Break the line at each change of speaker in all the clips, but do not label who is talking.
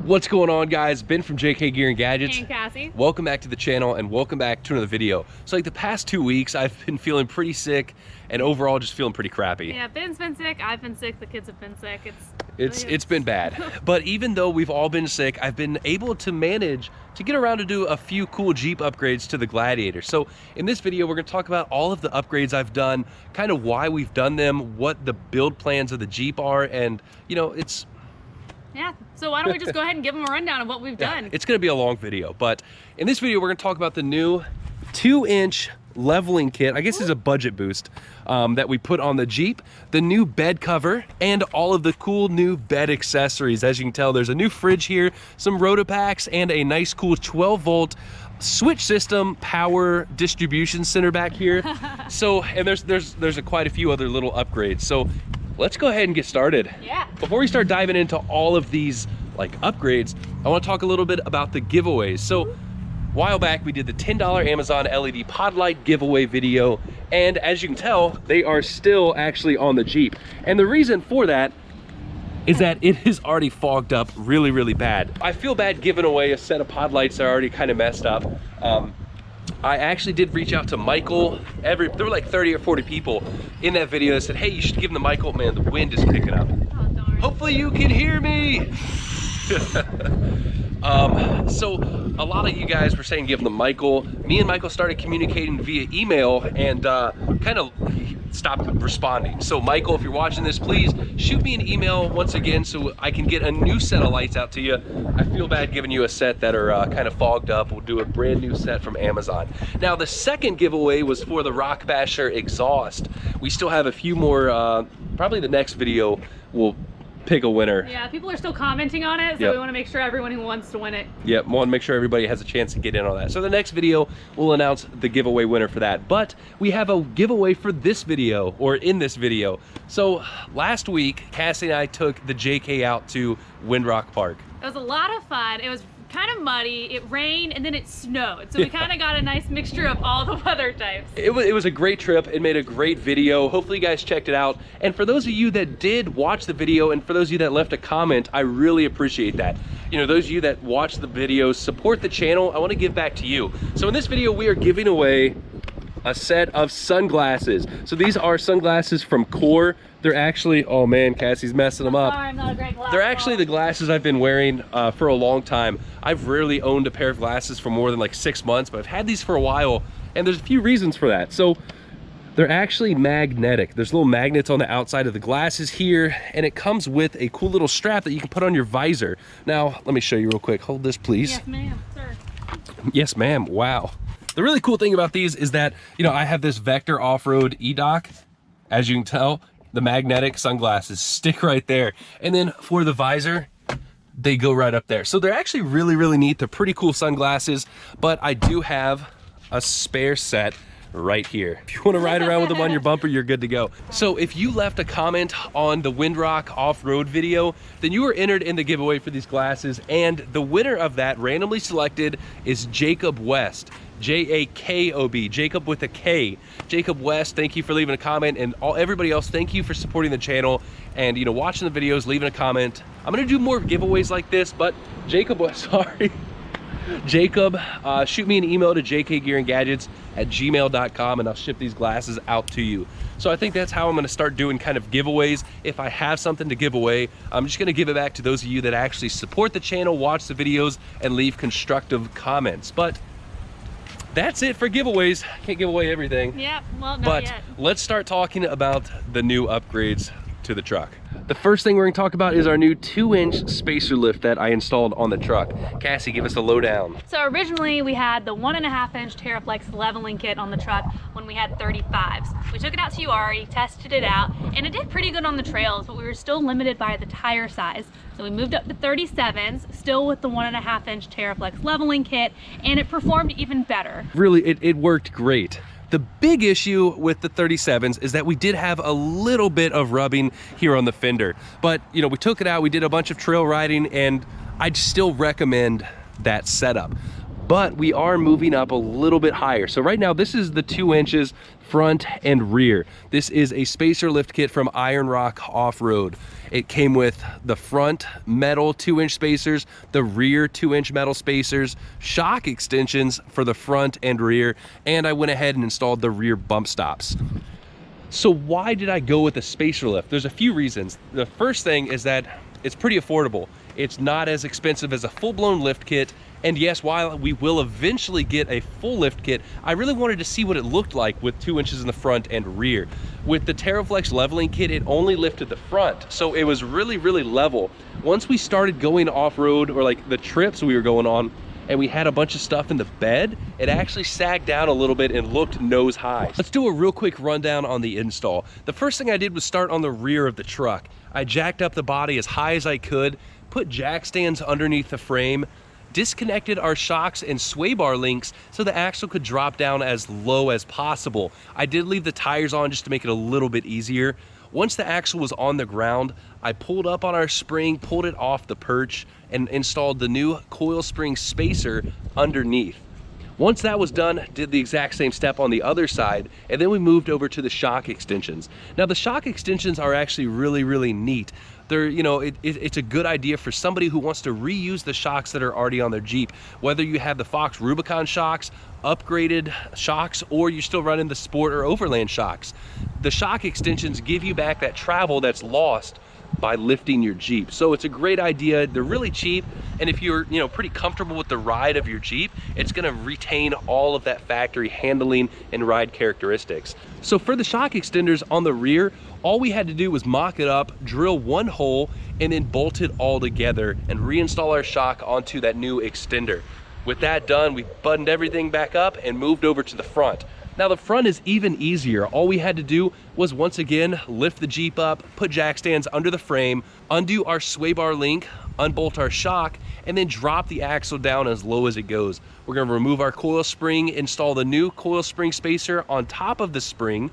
What's going on, guys? Ben from JK Gear and Gadgets.
And Cassie.
Welcome back to the channel and welcome back to another video. So like the past 2 weeks, I've been feeling pretty sick and overall just feeling pretty crappy.
Yeah, Ben's been sick, I've been sick, the kids have been sick.
It's been bad. But even though we've all been sick, I've been able to manage to get around to do a few cool Jeep upgrades to the Gladiator. So in this video, we're gonna talk about all of the upgrades I've done, kind of why we've done them, what the build plans of the Jeep are, and you know,
yeah, so why don't we just go ahead and give them a rundown of what we've done.
It's gonna be a long video, but in this video, we're gonna talk about the new 2-inch leveling kit. I guess is a budget boost that we put on the Jeep, the new bed cover, and all of the cool new bed accessories. As you can tell, there's a new fridge here, some Rotopacks, and a nice cool 12-volt switch system power distribution center back here. So, and there's quite a few other little upgrades. So let's go ahead and get started.
Yeah.
Before we start diving into all of these like upgrades, I want to talk a little bit about the giveaways. So a while back we did the $10 Amazon LED pod light giveaway video, and as you can tell, they are still actually on the Jeep. And the reason for that is that it is already fogged up really bad. I feel bad giving away a set of pod lights that are already kind of messed up. I actually did reach out to Michael. There were like 30 or 40 people in that video that said, hey, you should give them to Michael. Man, the wind is picking up.
Oh, darn.
Hopefully you can hear me. So a lot of you guys were saying give them to Michael. Me and Michael started communicating via email and kind of stopped responding. So Michael, if you're watching this, please shoot me an email once again so I can get a new set of lights out to you. I feel bad giving you a set that are kind of fogged up. We'll do a brand new set from Amazon. Now the second giveaway was for the Rock Basher exhaust. We still have a few more, probably the next video we'll pick a winner.
Yeah, people are still commenting on it, so we want to make sure everyone who wants to win it.
Yep, want to make sure everybody has a chance to get in on that. So the next video, we'll announce the giveaway winner for that. But we have a giveaway for this video, or in this video. So last week, Cassie and I took the JK out to Windrock Park.
It was a lot of fun. It was kind of muddy, it rained, and then it snowed. So we kind of got a nice mixture of all the weather types.
It was a great trip. It made a great video. Hopefully you guys checked it out. And for those of you that did watch the video, and for those of you that left a comment, I really appreciate that. You know, those of you that watch the videos, support the channel, I want to give back to you. So in this video, we are giving away a set of sunglasses. So these are sunglasses from Core. They're actually, oh man, Cassie's messing them up.
Sorry, I'm not a great glass.
They're actually the glasses I've been wearing for a long time. I've rarely owned a pair of glasses for more than like 6 months, but I've had these for a while, and there's a few reasons for that. So they're actually magnetic. There's little magnets on the outside of the glasses here, and it comes with a cool little strap that you can put on your visor. Now, let me show you real quick. Hold this, please.
Yes, ma'am, sir.
Yes, ma'am. Wow. The really cool thing about these is that, you know, I have this Vector Off-Road e-dock. As you can tell, the magnetic sunglasses stick right there. And then for the visor, they go right up there. So they're actually really neat. They're pretty cool sunglasses, but I do have a spare set right here. If you want to ride around with them on your bumper, you're good to go. So if you left a comment on the Windrock Off-Road video, then you were entered in the giveaway for these glasses, and the winner of that, randomly selected, is Jacob West. J-A-K-O-B, Jacob with a K. Jacob West, thank you for leaving a comment, and everybody else, thank you for supporting the channel and, you know, watching the videos, leaving a comment. I'm gonna do more giveaways like this, but Jacob West, sorry. Jacob, shoot me an email to jkgearandgadgets@gmail.com and I'll ship these glasses out to you. So I think that's how I'm gonna start doing kind of giveaways. If I have something to give away, I'm just gonna give it back to those of you that actually support the channel, watch the videos, and leave constructive comments. But that's it for giveaways. Can't give away everything.
Yeah, well, not
but
yet.
Let's start talking about the new upgrades to the truck. The first thing we're going to talk about is our new 2-inch spacer lift that I installed on the truck. Cassie, give us a lowdown.
So originally we had the 1.5-inch Terraflex leveling kit on the truck when we had 35s. We took it out to URI, tested it out, and it did pretty good on the trails, but we were still limited by the tire size. So we moved up to 37s, still with the 1.5-inch Terraflex leveling kit, and it performed even better.
Really, it worked great. The big issue with the 37s is that we did have a little bit of rubbing here on the fender, but you know, we took it out, we did a bunch of trail riding, and I'd still recommend that setup. but we are moving up a little bit higher. So right now, this is the 2 inches front and rear. This is a spacer lift kit from Iron Rock Offroad. It came with the front metal 2-inch spacers, the rear 2-inch metal spacers, shock extensions for the front and rear, and I went ahead and installed the rear bump stops. So why did I go with a spacer lift? There's a few reasons. The first thing is that it's pretty affordable. It's not as expensive as a full-blown lift kit. And yes, while we will eventually get a full lift kit, I really wanted to see what it looked like with 2 inches in the front and rear. With the TerraFlex leveling kit, it only lifted the front, so it was really, really level. Once we started going off-road, or like the trips we were going on, and we had a bunch of stuff in the bed, it actually sagged down a little bit and looked nose high. Let's do a real quick rundown on the install. The first thing I did was start on the rear of the truck. I jacked up the body as high as I could, put jack stands underneath the frame, disconnected our shocks and sway bar links so the axle could drop down as low as possible. I did leave the tires on just to make it a little bit easier. Once the axle was on the ground, I pulled up on our spring, pulled it off the perch, and installed the new coil spring spacer underneath. Once that was done, did the exact same step on the other side, and then we moved over to the shock extensions. Now the shock extensions are actually really, really neat. They're, you know, it's a good idea for somebody who wants to reuse the shocks that are already on their Jeep. Whether you have the Fox Rubicon shocks, upgraded shocks, or you're still running the Sport or Overland shocks. The shock extensions give you back that travel that's lost by lifting your Jeep. So it's a great idea. They're really cheap, and if you're, you know, pretty comfortable with the ride of your Jeep, it's going to retain all of that factory handling and ride characteristics. So for the shock extenders on the rear, all we had to do was mock it up, drill one hole, and then bolt it all together and reinstall our shock onto that new extender. With that done, we buttoned everything back up and moved over to the front. Now the front is even easier. All we had to do was once again lift the Jeep up, put jack stands under the frame, undo our sway bar link, unbolt our shock, and then drop the axle down as low as it goes. We're gonna remove our coil spring, install the new coil spring spacer on top of the spring,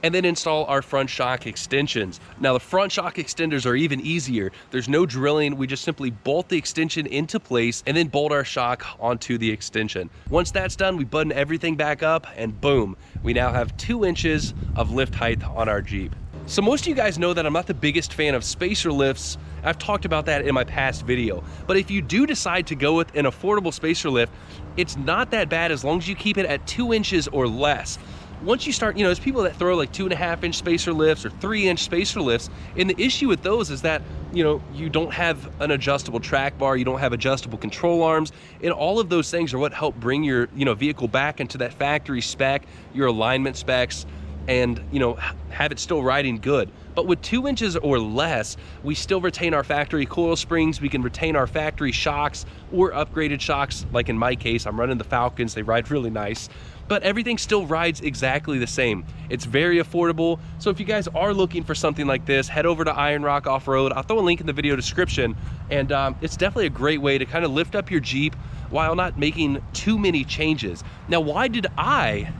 and then install our front shock extensions. Now the front shock extenders are even easier. There's no drilling. We just simply bolt the extension into place and then bolt our shock onto the extension. Once that's done, we button everything back up, and boom, we now have 2 inches of lift height on our Jeep. So most of you guys know that I'm not the biggest fan of spacer lifts. I've talked about that in my past video. But if you do decide to go with an affordable spacer lift, it's not that bad as long as you keep it at 2 inches or less. Once you start, you know, there's people that throw like 2.5-inch spacer lifts or 3-inch spacer lifts, and the issue with those is that, you know, you don't have an adjustable track bar, you don't have adjustable control arms, and all of those things are what help bring your, you know, vehicle back into that factory spec, your alignment specs, and, you know, have it still riding good. But with 2 inches or less, we still retain our factory coil springs, we can retain our factory shocks or upgraded shocks. Like in my case, I'm running the Falcons, they ride really nice, but everything still rides exactly the same. It's very affordable. So if you guys are looking for something like this, head over to Iron Rock Offroad. I'll throw a link in the video description, and it's definitely a great way to kind of lift up your Jeep while not making too many changes. Now, why did I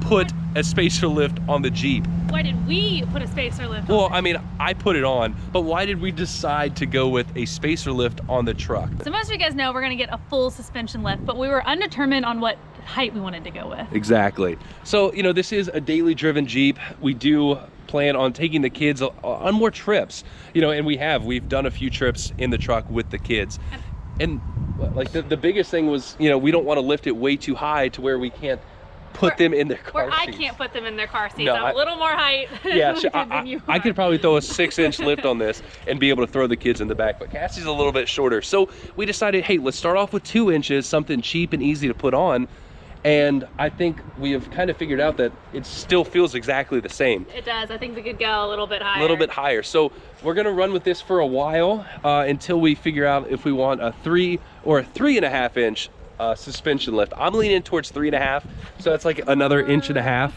put a spacer lift on the Jeep?
Why did we put a spacer lift on?
Well, I mean, I put it on, but why did we decide to go with a spacer lift on the truck?
So most of you guys know we're gonna get a full suspension lift, but we were undetermined on what height we wanted to go with.
Exactly. So, you know, this is a daily driven Jeep. We do plan on taking the kids on more trips, you know, and we've done a few trips in the truck with the kids. And like the biggest thing was, you know, we don't want to lift it way too high to where we can't put them in their car seats.
I can't put them in their car seats.
No,
I'm a little more height
yeah,
than you are.
I could probably throw a 6-inch lift on this and be able to throw the kids in the back, but Cassie's a little bit shorter. So we decided, hey, let's start off with 2 inches, something cheap and easy to put on. And I think we have kind of figured out that it still feels exactly the same.
It does. I think we could go a little bit higher.
A little bit higher. So we're gonna run with this for a while until we figure out if we want a 3 or a 3.5-inch suspension lift. I'm leaning towards 3.5, so that's like another 1.5 inches,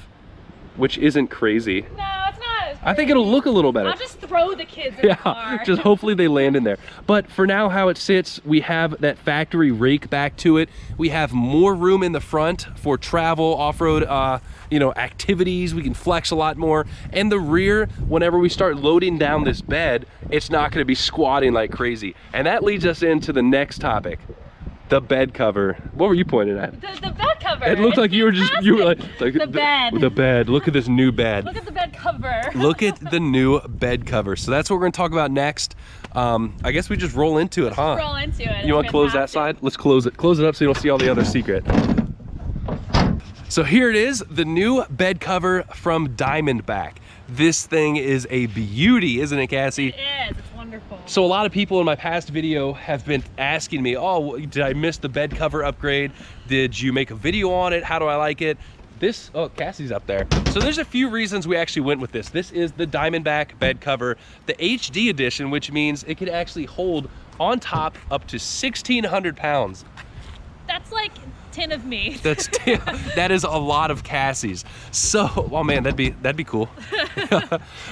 which isn't crazy.
No, it's not.
I think it'll look a little better.
I'll just throw the kids in the car.
Just hopefully they land in there. But for now, how it sits, we have that factory rake back to it. We have more room in the front for travel, off-road, you know, activities. We can flex a lot more. And the rear, whenever we start loading down this bed, it's not going to be squatting like crazy. And that leads us into the next topic. The bed cover. What were you pointing at?
The bed cover.
It looked like you were like
the bed.
The bed. Look at this new bed.
Look at the bed cover.
Look at the new bed cover. So that's what we're gonna talk about next. I guess we just roll into it, huh?
Roll into it.
You want to close that side? Let's close it. Close it up so you don't see all the other secret. So here it is, the new bed cover from Diamondback. This thing is a beauty, isn't it, Cassie?
It is. It's wonderful.
So a lot of people in my past video have been asking me, oh, did I miss the bed cover upgrade? Did you make a video on it? How do I like it? This, oh, Cassie's up there. So there's a few reasons we actually went with this. This is the Diamondback bed cover, the HD edition, which means it can actually hold on top up to 1,600 pounds.
That's like 10 of me.
That is a lot of Cassie's. So, oh man, that'd be cool.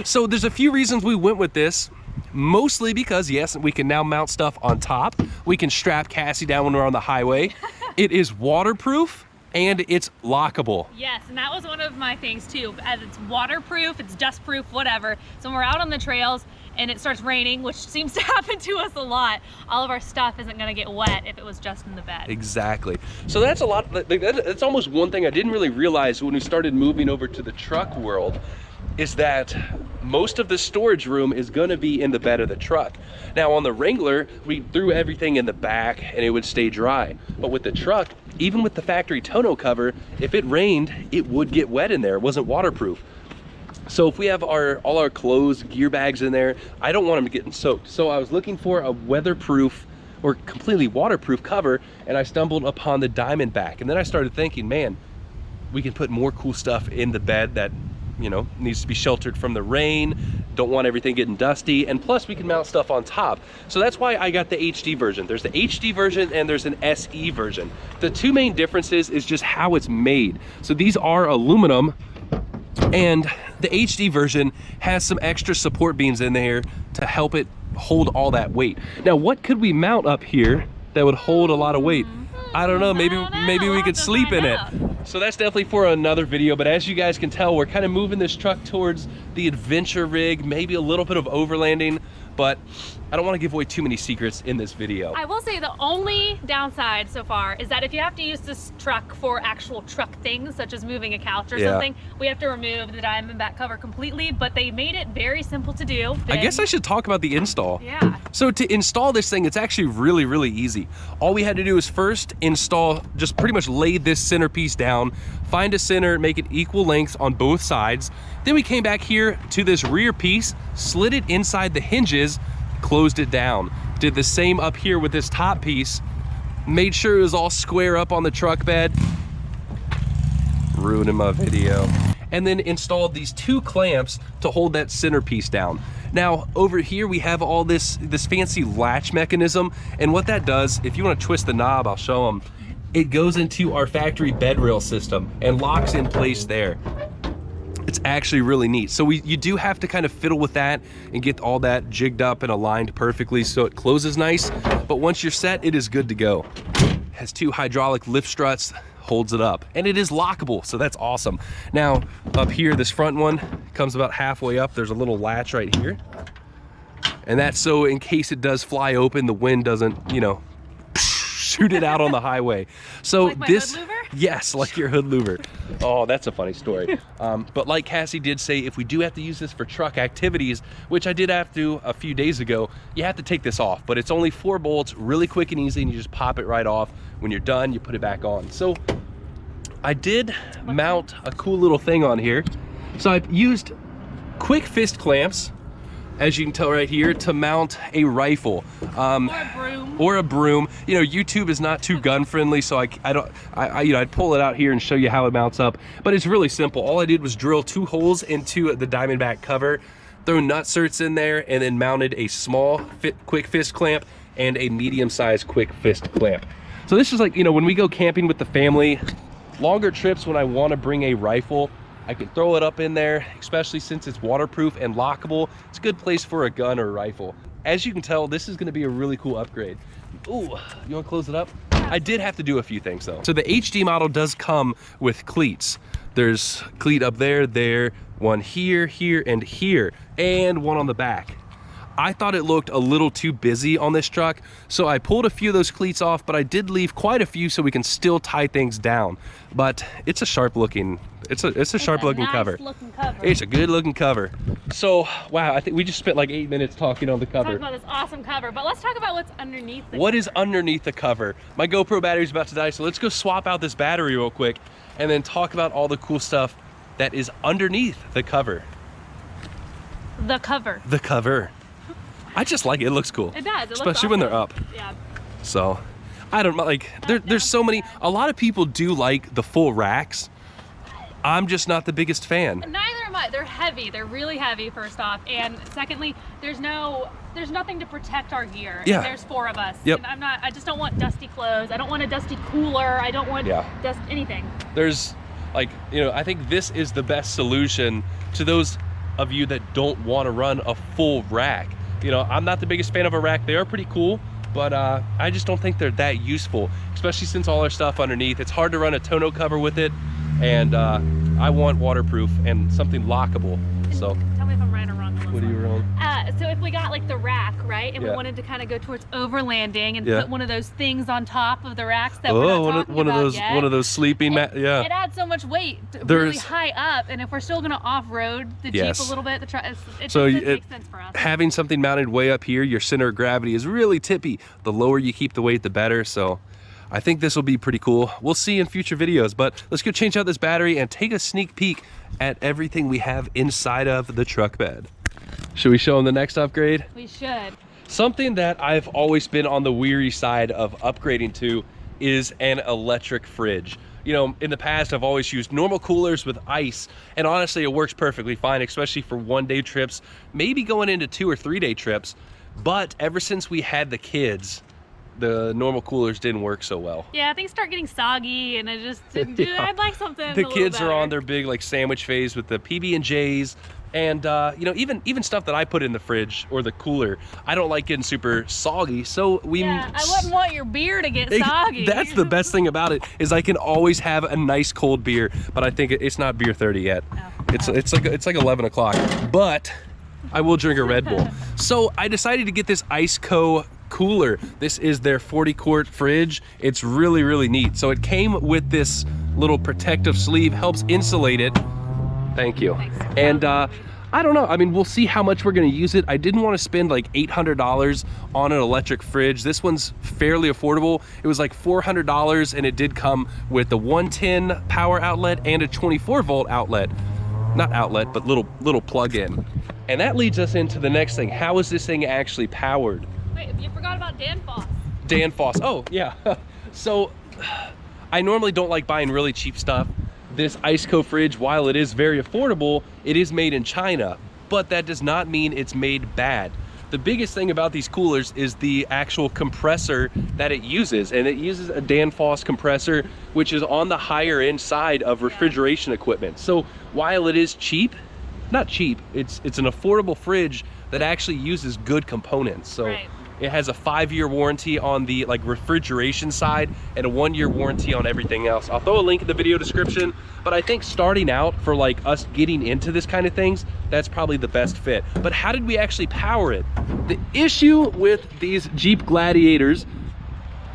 So there's a few reasons we went with this. Mostly because, yes, we can now mount stuff on top. We can strap Cassie down when we're on the highway. It is waterproof and it's lockable.
Yes, and that was one of my things too. As it's waterproof, it's dustproof, whatever. So when we're out on the trails and it starts raining, which seems to happen to us a lot, all of our stuff isn't gonna get wet if it was just in the bed. Exactly.
So that's a lot, that's almost one thing I didn't really realize when we started moving over to the truck world, is that most of the storage room is gonna be in the bed of the truck. Now on the Wrangler, we threw everything in the back and it would stay dry. But with the truck, even with the factory tonneau cover, if it rained, it would get wet in there. It wasn't waterproof. So if we have all our clothes, gear bags in there, I don't want them getting soaked. So I was looking for a weatherproof or completely waterproof cover, and I stumbled upon the Diamondback. And then I started thinking, man, we can put more cool stuff in the bed that, you know, needs to be sheltered from the rain, don't want everything getting dusty, and plus we can mount stuff on top. So that's why I got the HD version. There's the HD version and there's an SE version. The two main differences is just how it's made. So these are aluminum, and the HD version has some extra support beams in there to help it hold all that weight. Now, what could we mount up here that would hold a lot of weight? I don't know, maybe we could sleep in it. So that's definitely for another video, but as you guys can tell, we're kind of moving this truck towards the adventure rig, maybe a little bit of overlanding, but I don't want to give away too many secrets in this video.
I will say the only downside so far is that if you have to use this truck for actual truck things, such as moving a couch or something, we have to remove the Diamondback cover completely, but they made it very simple to do.
I guess I should talk about the install.
Yeah.
So to install this thing, it's actually really, really easy. All we had to do is first install, just pretty much lay this centerpiece down, find a center, make it equal lengths on both sides. Then we came back here to this rear piece, slid it inside the hinges, closed it down. Did the same up here with this top piece, made sure it was all square up on the truck bed. Ruining my video. And then installed these two clamps to hold that centerpiece down. Now over here we have all this fancy latch mechanism, and what that does, if you want to twist the knob, I'll show them. It goes into our factory bed rail system and locks in place there. It's actually really neat. So you do have to kind of fiddle with that and get all that jigged up and aligned perfectly so it closes nice. But once you're set, it is good to go. Has two hydraulic lift struts, holds it up, and it is lockable, so that's awesome. Now up here, this front one comes about halfway up. There's a little latch right here, and that's so in case it does fly open, the wind doesn't, you know, shoot it out on the highway. So
like this, hood louver?
Yes, like your hood louver. Oh, that's a funny story. But like Cassie did say, if we do have to use this for truck activities, which I did have to a few days ago, you have to take this off. But it's only 4 bolts, really quick and easy, and you just pop it right off. When you're done, you put it back on. So I did mount a cool little thing on here. So I've used quick fist clamps, as you can tell right here, to mount a rifle. Or a broom. You know, YouTube is not too gun friendly, so I'd pull it out here and show you how it mounts up. But it's really simple. All I did was drill 2 holes into the Diamondback cover, throw nutserts in there, and then mounted a small quick fist clamp and a medium-sized quick fist clamp. So this is like, you know, when we go camping with the family, longer trips when I want to bring a rifle, I can throw it up in there, especially since it's waterproof and lockable. It's a good place for a gun or a rifle. As you can tell, this is going to be a really cool upgrade. Ooh, you want to close it up? I did have to do a few things though. So the HD model does come with cleats. There's cleat up there, one here, and here, and one on the back. I thought it looked a little too busy on this truck, so I pulled a few of those cleats off, but I did leave quite a few so we can still tie things down. But it's a sharp looking, it's a sharp looking cover. It's a good looking cover. So wow, I think we just spent like 8 minutes talking on the cover.
Talking about this awesome cover, but let's talk about what's underneath the
What
cover.
is underneath the cover? My GoPro battery's about to die, so let's go swap out this battery real quick and then talk about all the cool stuff that is underneath the cover.
The cover.
The cover. I just like it. It looks cool.
It does. It
especially
looks
when they're up.
Yeah.
So, I don't like. There's so many. A lot of people do like the full racks. I'm just not the biggest fan.
Neither am I. They're heavy. They're really heavy. First off, and secondly, there's nothing to protect our gear.
Yeah.
And there's 4 of us.
Yep.
And I just don't want dusty clothes. I don't want a dusty cooler. I don't want dust anything.
There's like, you know, I think this is the best solution to those of you that don't want to run a full rack. You know, I'm not the biggest fan of a rack. They are pretty cool, but I just don't think they're that useful, especially since all our stuff underneath. It's hard to run a tonneau cover with it, and I want waterproof and something lockable. So
tell me if I'm right or wrong.
what are you wrong?
So if we got like the rack, right, and we wanted to kind of go towards overlanding and put one of those things on top of the racks that we're not talking about yet.
One of those sleeping mat. Yeah.
It adds so much weight really high up, and if we're still going to off-road the Jeep a little bit, it doesn't make sense for us.
Having something mounted way up here, your center of gravity is really tippy. The lower you keep the weight, the better. So I think this will be pretty cool. We'll see in future videos, but let's go change out this battery and take a sneak peek at everything we have inside of the truck bed. Should we show them the next upgrade?
We should.
Something that I've always been on the weary side of upgrading to is an electric fridge. You know, in the past, I've always used normal coolers with ice, and honestly, it works perfectly fine, especially for 1-day trips, maybe going into 2 or 3-day trips. But ever since we had the kids, the normal coolers didn't work so well.
Yeah, things start getting soggy, and I just didn't do I'd like something
The kids are on their big like sandwich phase with the PB&Js, and you know, even stuff that I put in the fridge or the cooler, I don't like getting super soggy. So I
wouldn't want your beer to get soggy.
That's the best thing about it, is I can always have a nice cold beer, but I think it's not beer 30 yet. Oh. It's like 11 o'clock, but I will drink a Red Bull. So I decided to get this Iceco cooler. This is their 40-quart fridge. It's really, really neat. So it came with this little protective sleeve, helps insulate it. Thank you. Thanks. And I don't know, I mean, we'll see how much we're gonna use it. I didn't want to spend like $800 on an electric fridge. This one's fairly affordable. It was like $400, and it did come with the 110 power outlet and a 24-volt outlet. Not outlet, but little plug-in. And that leads us into the next thing. How is this thing actually powered?
Wait, you forgot about Danfoss.
Danfoss, oh yeah. So I normally don't like buying really cheap stuff. This Iceco fridge, while it is very affordable, it is made in China, but that does not mean it's made bad. The biggest thing about these coolers is the actual compressor that it uses, and it uses a Danfoss compressor, which is on the higher end side of refrigeration equipment. So while it is cheap, not cheap, it's an affordable fridge that actually uses good components. So it has a 5-year warranty on the like refrigeration side and a 1-year warranty on everything else. I'll throw a link in the video description, but I think starting out for like us getting into this kind of things, that's probably the best fit. But how did we actually power it? The issue with these Jeep Gladiators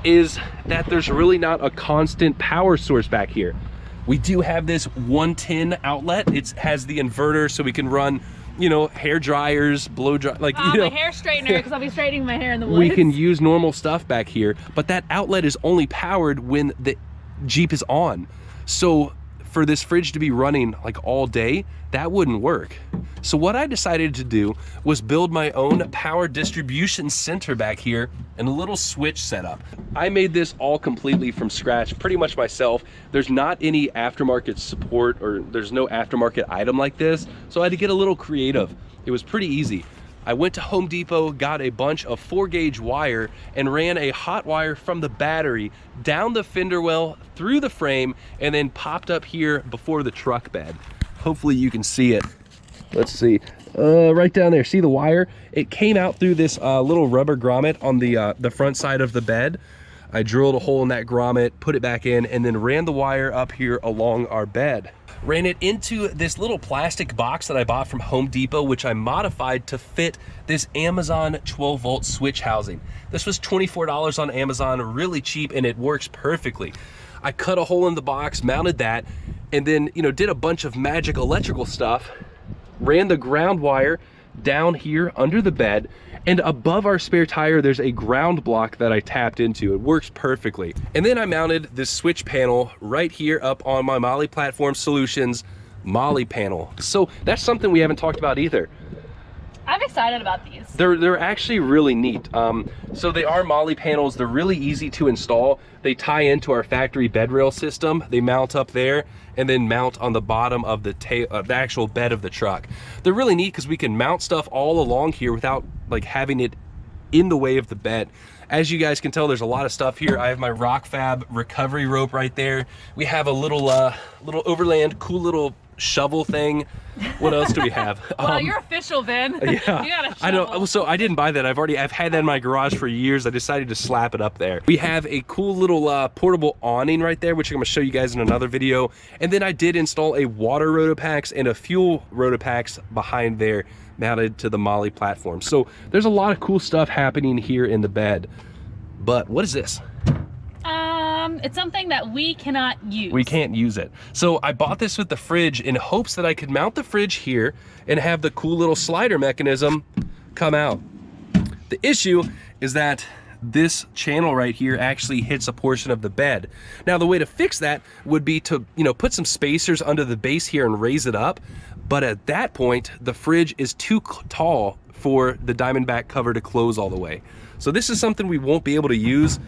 is that there's really not a constant power source back here. We do have this 110 outlet. It has the inverter so we can run, you know, hair dryers, blow dry, like, you know,
my hair straightener, because I'll be straightening my hair in the woods.
We can use normal stuff back here, but that outlet is only powered when the Jeep is on. So for this fridge to be running like all day, that wouldn't work. So what I decided to do was build my own power distribution center back here and a little switch setup. I made this all completely from scratch, pretty much myself. There's not any aftermarket support, or there's no aftermarket item like this, so I had to get a little creative. It was pretty easy. I went to Home Depot, got a bunch of 4-gauge wire, and ran a hot wire from the battery down the fender well, through the frame, and then popped up here before the truck bed. Hopefully you can see it. Let's see, right down there, see the wire? It came out through this little rubber grommet on the front side of the bed. I drilled a hole in that grommet, put it back in, and then ran the wire up here along our bed. Ran it into this little plastic box that I bought from Home Depot, which I modified to fit this Amazon 12-volt switch housing. This was $24 on Amazon, really cheap, and it works perfectly. I cut a hole in the box, mounted that, and then, you know, did a bunch of magic electrical stuff, ran the ground wire down here under the bed, and above our spare tire there's a ground block that I tapped into. It works perfectly. And then I mounted this switch panel right here up on my Molly Platform Solutions Molly panel. So that's something we haven't talked about either.
I'm excited about these.
They're actually really neat. So they are Molly panels. They're really easy to install. They tie into our factory bed rail system. They mount up there and then mount on the bottom of the actual bed of the truck. They're really neat because we can mount stuff all along here without like having it in the way of the bed. As you guys can tell, there's a lot of stuff here. I have my Rock Fab recovery rope right there. We have a little little overland cool little shovel thing. What else do we have?
Well, you're official, Ben.
Yeah,
You got a shovel.
I know. So I didn't buy that. I've had that in my garage for years. I decided to slap it up there. We have a cool little portable awning right there, which I'm gonna show you guys in another video. And then I did install a water rotopacks and a fuel rotopacks behind there, mounted to the Molly platform. So there's a lot of cool stuff happening here in the bed. But what is this?
It's something that we cannot use.
We can't use it. So I bought this with the fridge in hopes that I could mount the fridge here and have the cool little slider mechanism come out. The issue is that this channel right here actually hits a portion of the bed. Now the way to fix that would be to, you know, put some spacers under the base here and raise it up. But at that point, the fridge is too tall for the Diamondback cover to close all the way. So this is something we won't be able to use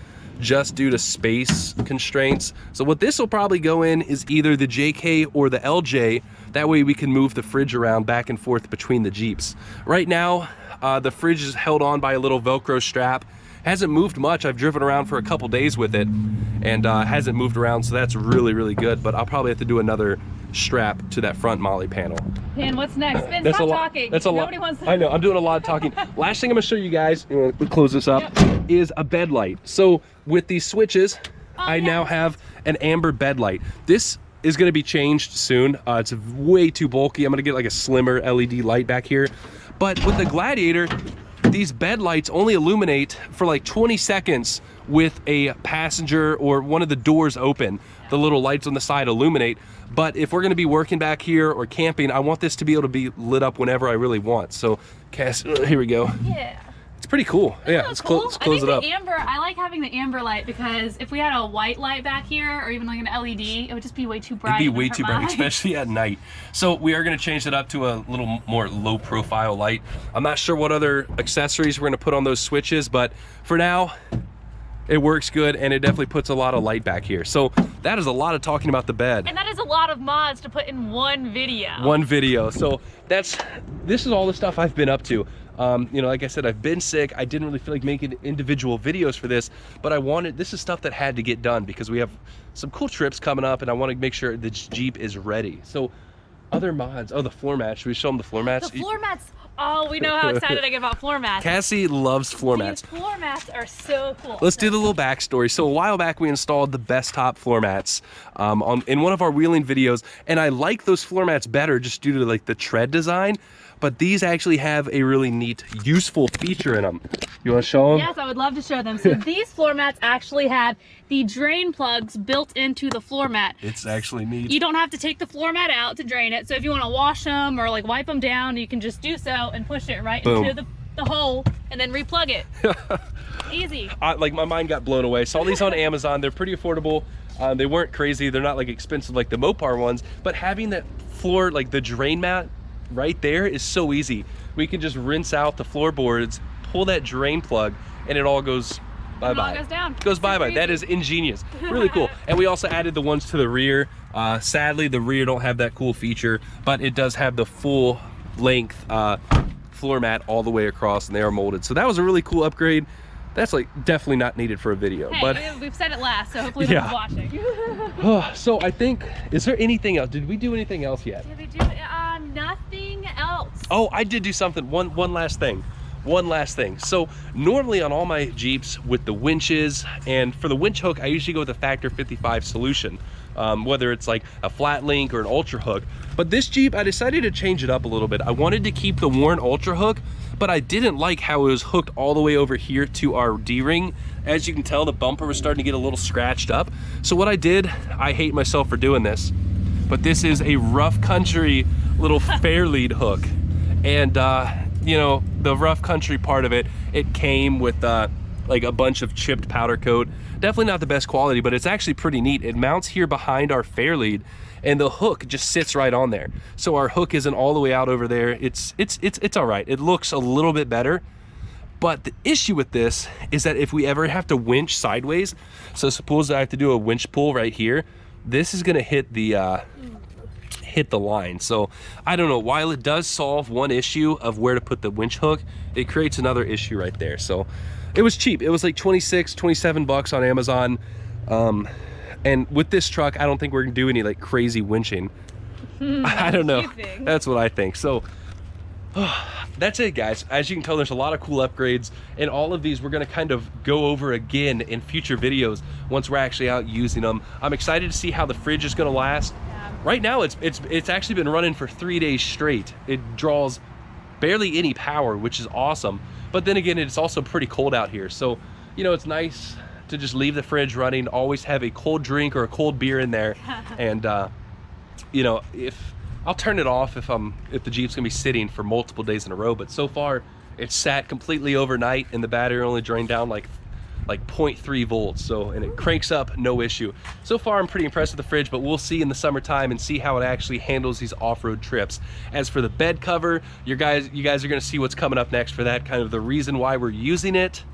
just due to space constraints. So what this will probably go in is either the JK or the LJ. That way we can move the fridge around back and forth between the Jeeps. Right now, the fridge is held on by a little Velcro strap. Hasn't moved much. I've driven around for a couple days with it and hasn't moved around, so that's really, really good. But I'll probably have to do another strap to that front Molly panel.
And what's next? Ben,
That's
stop
a lot.
talking.
That's a lot.
Nobody wants to...
I know. I'm doing a lot of talking. Last thing I'm gonna show you guys, we'll close this up, is a bed light. So with these switches, I now have an amber bed light. This is gonna be changed soon. It's way too bulky. I'm gonna get like a slimmer LED light back here. But with the Gladiator, these bed lights only illuminate for like 20 seconds with a passenger or one of the doors open. The little lights on the side illuminate. But if we're gonna be working back here or camping, I want this to be able to be lit up whenever I really want. So, Cass, here we go.
Yeah.
It's pretty cool. Yeah, let's close it up.
I like having the amber light because if we had a white light back here or even like an LED, it would just be way too bright.
It'd be way too bright, especially at night. So we are gonna change it up to a little more low profile light. I'm not sure what other accessories we're gonna put on those switches, but for now, it works good and it definitely puts a lot of light back here. So that is a lot of talking about the bed.
And that is a lot of mods to put in one video.
One video. So this is all the stuff I've been up to. You know, like I said, I've been sick. I didn't really feel like making individual videos for this, but this is stuff that had to get done because we have some cool trips coming up and I want to make sure the Jeep is ready. So other mods, the floor mats. Should we show them the floor mats?
The floor mats. Oh, we know how excited I get about floor mats.
Cassie loves floor mats.
These floor mats are so cool.
Let's do the little backstory. So a while back, we installed the Best Top floor mats in one of our wheeling videos, and I like those floor mats better just due to like the tread design. But these actually have a really neat, useful feature in them. You want to show them?
Yes, I would love to show them. So these floor mats actually have the drain plugs built into the floor mat.
It's actually neat.
You don't have to take the floor mat out to drain it. So if you want to wash them or like wipe them down, you can just do so and push it right into the hole and then replug it. Easy.
Like my mind got blown away. Saw these on Amazon. They're pretty affordable. They weren't crazy. They're not like expensive like the Mopar ones, but having that floor, like the drain mat right there is so easy. We can just rinse out the floorboards, pull that drain plug, and it all goes bye-bye.
It all goes down.
Goes bye-bye. That is ingenious. Really cool. And we also added the ones to the rear. Sadly, the rear don't have that cool feature, but it does have the full length floor mat all the way across, and they are molded. So that was a really cool upgrade. That's like definitely not needed for a video.
Hey,
but
we've said it last, so hopefully no one's watching.
So I think, is there anything else? Did we do anything else yet?
Did we do nothing else?
Oh, I did do something. One last thing. one last thing. So normally on all my Jeeps with the winches, and for the winch hook, I usually go with a factor 55 solution, whether it's like a flat link or an ultra hook. But this Jeep, I decided to change it up a little bit. I wanted to keep the Warren ultra hook, but I didn't like how it was hooked all the way over here to our D-ring. As you can tell, the bumper was starting to get a little scratched up. So what I did, I hate myself for doing this, but this is a rough country little fair lead hook. And you know, the rough country part of it, it came with like a bunch of chipped powder coat. Definitely not the best quality, but it's actually pretty neat. It mounts here behind our fair lead, and the hook just sits right on there. So our hook isn't all the way out over there. It's all right. It looks a little bit better. But the issue with this is that if we ever have to winch sideways, so suppose I have to do a winch pull right here, this is gonna hit the line. So I don't know, while it does solve one issue of where to put the winch hook, it creates another issue right there. So it was cheap. It was like 26, 27 bucks on Amazon. And with this truck, I don't think we're gonna do any like crazy winching. I don't know. That's what I think. So that's it, guys. As you can tell, there's a lot of cool upgrades, and all of these we're going to kind of go over again in future videos once we're actually out using them. I'm excited to see how the fridge is going to last. Right now it's actually been running for 3 days straight. It draws barely any power, which is awesome. But then again, it's also pretty cold out here, so you know, it's nice to just leave the fridge running, always have a cold drink or a cold beer in there. And you know, if I'll turn it off if the Jeep's gonna be sitting for multiple days in a row, but so far it's sat completely overnight and the battery only drained down like 0.3 volts, so, and it cranks up no issue. So far I'm pretty impressed with the fridge, but we'll see in the summertime and see how it actually handles these off-road trips. As for the bed cover, you guys are gonna see what's coming up next for that, kind of the reason why we're using it,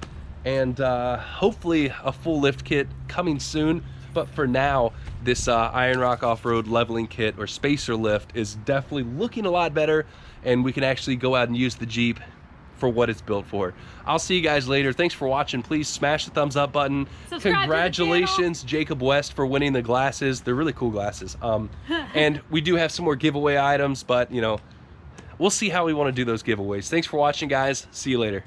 and hopefully a full lift kit coming soon. But for now, this Iron Rock Offroad leveling kit or spacer lift is definitely looking a lot better, and we can actually go out and use the Jeep for what it's built for. I'll see you guys later. Thanks for watching. Please smash the thumbs up button.
Subscribe.
Congratulations, Jacob West, for winning the glasses. They're really cool glasses. And we do have some more giveaway items, but you know, we'll see how we want to do those giveaways. Thanks for watching, guys. See you later.